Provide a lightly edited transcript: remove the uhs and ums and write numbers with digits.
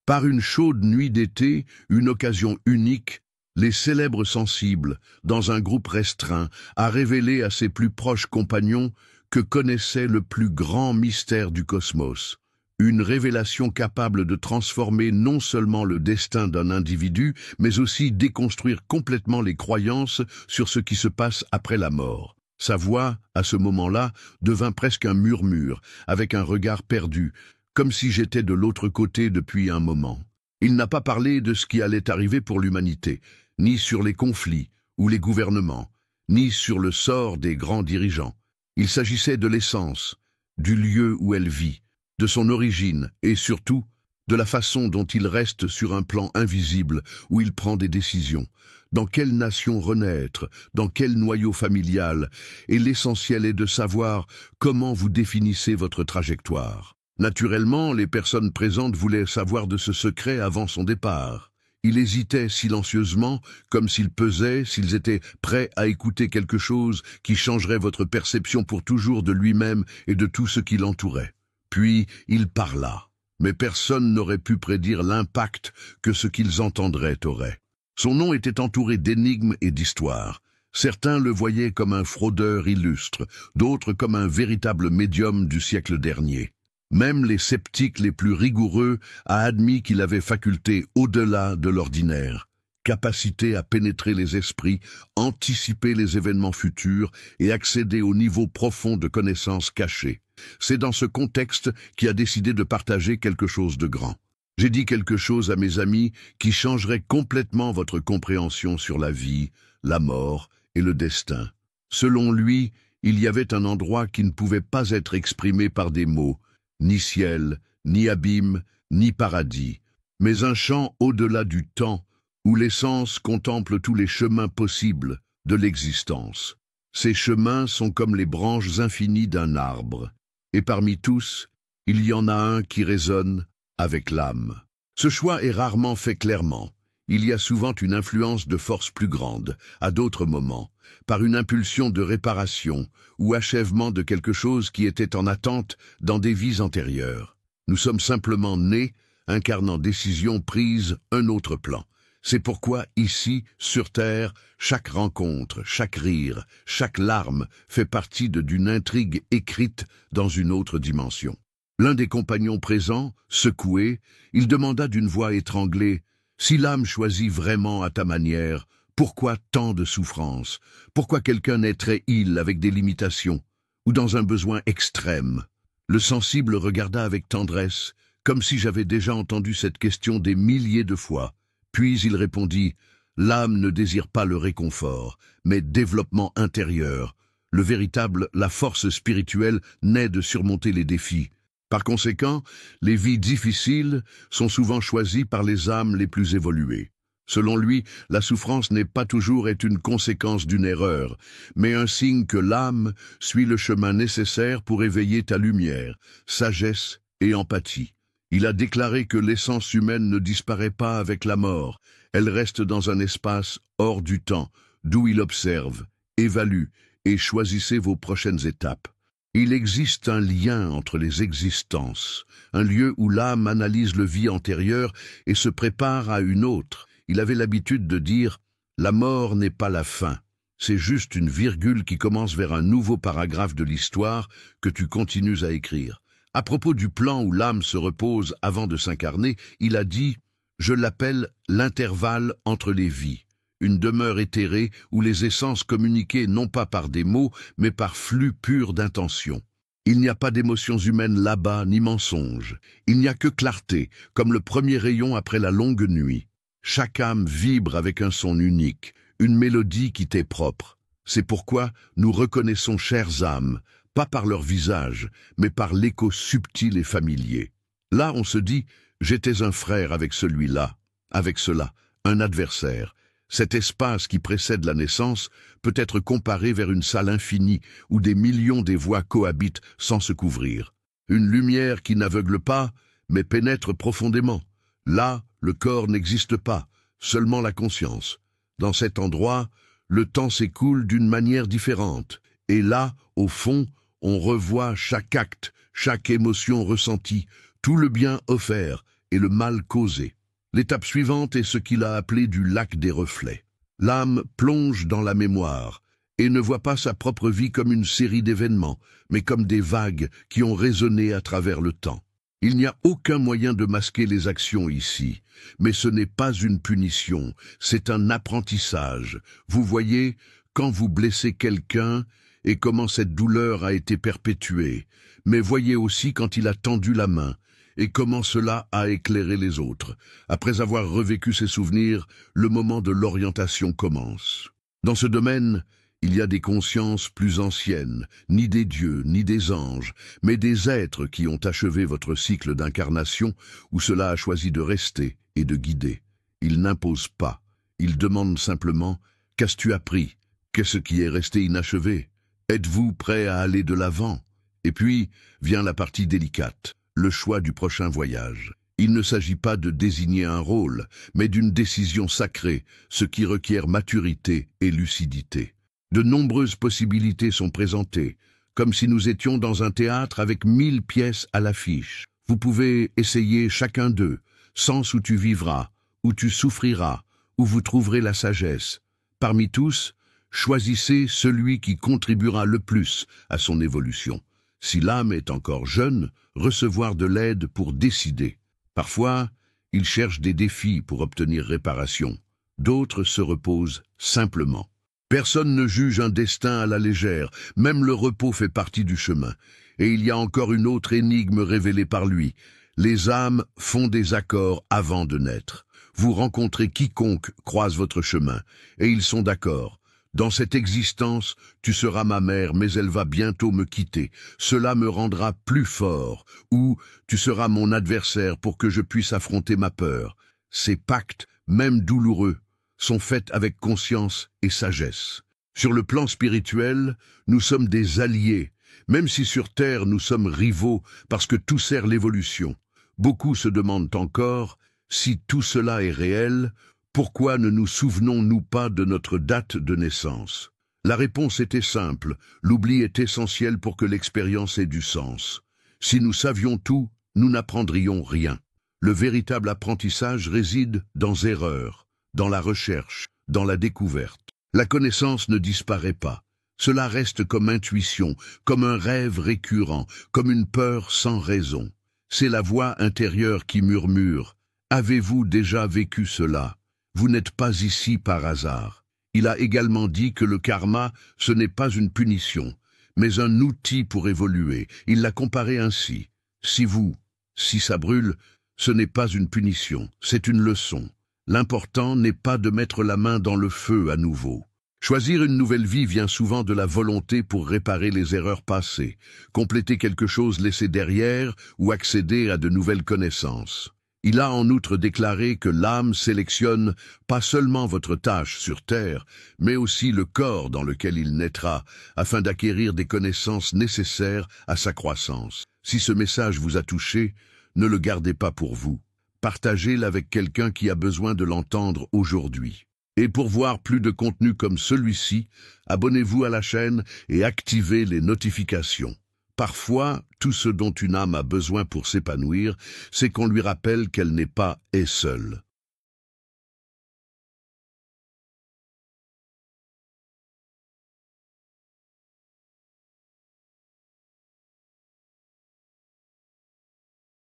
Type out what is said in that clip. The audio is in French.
Par une chaude nuit d'été, une occasion unique, les célèbres sensibles, dans un groupe restreint, a révélé à ses plus proches compagnons que connaissait le plus grand mystère du cosmos. Une révélation capable de transformer non seulement le destin d'un individu, mais aussi déconstruire complètement les croyances sur ce qui se passe après la mort. Sa voix, à ce moment-là, devint presque un murmure, avec un regard perdu, comme si j'étais de l'autre côté depuis un moment. Il n'a pas parlé de ce qui allait arriver pour l'humanité, ni sur les conflits ou les gouvernements, ni sur le sort des grands dirigeants. Il s'agissait de l'essence, du lieu où elle vit, de son origine et surtout de la façon dont il reste sur un plan invisible où il prend des décisions. Dans quelle nation renaître, dans quel noyau familial, et l'essentiel est de savoir comment vous définissez votre trajectoire. Naturellement, les personnes présentes voulaient savoir de ce secret avant son départ. Il hésitait silencieusement, comme s'il pesait, s'ils étaient prêts à écouter quelque chose qui changerait votre perception pour toujours de lui-même et de tout ce qui l'entourait. Puis il parla, mais personne n'aurait pu prédire l'impact que ce qu'ils entendraient aurait. Son nom était entouré d'énigmes et d'histoires. Certains le voyaient comme un fraudeur illustre, d'autres comme un véritable médium du siècle dernier. Même les sceptiques les plus rigoureux a admis qu'il avait faculté au-delà de l'ordinaire, capacité à pénétrer les esprits, anticiper les événements futurs et accéder au niveau profond de connaissances cachées. C'est dans ce contexte qu'il a décidé de partager quelque chose de grand. J'ai dit quelque chose à mes amis qui changerait complètement votre compréhension sur la vie, la mort et le destin. Selon lui, il y avait un endroit qui ne pouvait pas être exprimé par des mots, ni ciel, ni abîme, ni paradis, mais un champ au-delà du temps, où l'essence contemple tous les chemins possibles de l'existence. Ces chemins sont comme les branches infinies d'un arbre, et parmi tous, il y en a un qui résonne avec l'âme. Ce choix est rarement fait clairement. Il y a souvent une influence de force plus grande, à d'autres moments, par une impulsion de réparation ou achèvement de quelque chose qui était en attente dans des vies antérieures. Nous sommes simplement nés, incarnant décisions prises un autre plan. C'est pourquoi ici, sur Terre, chaque rencontre, chaque rire, chaque larme fait partie d'une intrigue écrite dans une autre dimension. L'un des compagnons présents, secoué, il demanda d'une voix étranglée, « Si l'âme choisit vraiment à ta manière, pourquoi tant de souffrance? Pourquoi quelqu'un naîtrait-il avec des limitations ou dans un besoin extrême ?» Le sensible regarda avec tendresse, comme si j'avais déjà entendu cette question des milliers de fois. Puis il répondit, « L'âme ne désire pas le réconfort, mais développement intérieur. La force spirituelle naît de surmonter les défis. Par conséquent, les vies difficiles sont souvent choisies par les âmes les plus évoluées. Selon lui, la souffrance n'est pas toujours une conséquence d'une erreur, mais un signe que l'âme suit le chemin nécessaire pour éveiller ta lumière, sagesse et empathie. Il a déclaré que l'essence humaine ne disparaît pas avec la mort, elle reste dans un espace hors du temps, d'où il observe, évalue et choisissez vos prochaines étapes. Il existe un lien entre les existences, un lieu où l'âme analyse le vie antérieure et se prépare à une autre. Il avait l'habitude de dire « La mort n'est pas la fin, c'est juste une virgule qui commence vers un nouveau paragraphe de l'histoire que tu continues à écrire. » À propos du plan où l'âme se repose avant de s'incarner, il a dit « Je l'appelle l'intervalle entre les vies. » Une demeure éthérée où les essences communiquaient non pas par des mots, mais par flux pur d'intention. Il n'y a pas d'émotions humaines là-bas, ni mensonges. Il n'y a que clarté, comme le premier rayon après la longue nuit. Chaque âme vibre avec un son unique, une mélodie qui t'est propre. C'est pourquoi nous reconnaissons chères âmes, pas par leur visage, mais par l'écho subtil et familier. Là, on se dit, j'étais un frère avec celui-là, avec cela, un adversaire. Cet espace qui précède la naissance peut être comparé vers une salle infinie où des millions des voix cohabitent sans se couvrir. Une lumière qui n'aveugle pas, mais pénètre profondément. Là, le corps n'existe pas, seulement la conscience. Dans cet endroit, le temps s'écoule d'une manière différente. Et là, au fond, on revoit chaque acte, chaque émotion ressentie, tout le bien offert et le mal causé. L'étape suivante est ce qu'il a appelé du lac des reflets. L'âme plonge dans la mémoire et ne voit pas sa propre vie comme une série d'événements, mais comme des vagues qui ont résonné à travers le temps. Il n'y a aucun moyen de masquer les actions ici, mais ce n'est pas une punition, c'est un apprentissage. Vous voyez, quand vous blessez quelqu'un et comment cette douleur a été perpétuée, mais voyez aussi quand il a tendu la main et comment cela a éclairé les autres. Après avoir revécu ces souvenirs, le moment de l'orientation commence. Dans ce domaine, il y a des consciences plus anciennes, ni des dieux, ni des anges, mais des êtres qui ont achevé votre cycle d'incarnation où cela a choisi de rester et de guider. Ils n'imposent pas, ils demandent simplement « Qu'as-tu appris? Qu'est-ce qui est resté inachevé? Êtes-vous prêt à aller de l'avant ?» Et puis vient la partie délicate, le choix du prochain voyage. Il ne s'agit pas de désigner un rôle, mais d'une décision sacrée, ce qui requiert maturité et lucidité. De nombreuses possibilités sont présentées, comme si nous étions dans un théâtre avec 1000 pièces à l'affiche. Vous pouvez essayer chacun d'eux, sens où tu vivras, où tu souffriras, où vous trouverez la sagesse. Parmi tous, choisissez celui qui contribuera le plus à son évolution. Si l'âme est encore jeune, recevoir de l'aide pour décider. Parfois, il cherche des défis pour obtenir réparation. D'autres se reposent simplement. Personne ne juge un destin à la légère, même le repos fait partie du chemin. Et il y a encore une autre énigme révélée par lui. Les âmes font des accords avant de naître. Vous rencontrez quiconque croise votre chemin, et ils sont d'accord. Dans cette existence, tu seras ma mère, mais elle va bientôt me quitter. Cela me rendra plus fort. Ou tu seras mon adversaire pour que je puisse affronter ma peur. Ces pactes, même douloureux, sont faits avec conscience et sagesse. Sur le plan spirituel, nous sommes des alliés, même si sur Terre nous sommes rivaux parce que tout sert l'évolution. Beaucoup se demandent encore, si tout cela est réel, pourquoi ne nous souvenons-nous pas de notre date de naissance? La réponse était simple, l'oubli est essentiel pour que l'expérience ait du sens. Si nous savions tout, nous n'apprendrions rien. Le véritable apprentissage réside dans erreur, dans la recherche, dans la découverte. La connaissance ne disparaît pas. Cela reste comme intuition, comme un rêve récurrent, comme une peur sans raison. C'est la voix intérieure qui murmure « Avez-vous déjà vécu cela? Vous n'êtes pas ici par hasard. » Il a également dit que le karma, ce n'est pas une punition, mais un outil pour évoluer. Il l'a comparé ainsi. Si ça brûle, ce n'est pas une punition, c'est une leçon. L'important n'est pas de mettre la main dans le feu à nouveau. Choisir une nouvelle vie vient souvent de la volonté pour réparer les erreurs passées, compléter quelque chose laissé derrière ou accéder à de nouvelles connaissances. Il a en outre déclaré que l'âme sélectionne pas seulement votre tâche sur Terre, mais aussi le corps dans lequel il naîtra, afin d'acquérir des connaissances nécessaires à sa croissance. Si ce message vous a touché, ne le gardez pas pour vous. Partagez-le avec quelqu'un qui a besoin de l'entendre aujourd'hui. Et pour voir plus de contenu comme celui-ci, abonnez-vous à la chaîne et activez les notifications. Parfois, tout ce dont une âme a besoin pour s'épanouir, c'est qu'on lui rappelle qu'elle n'est pas seule.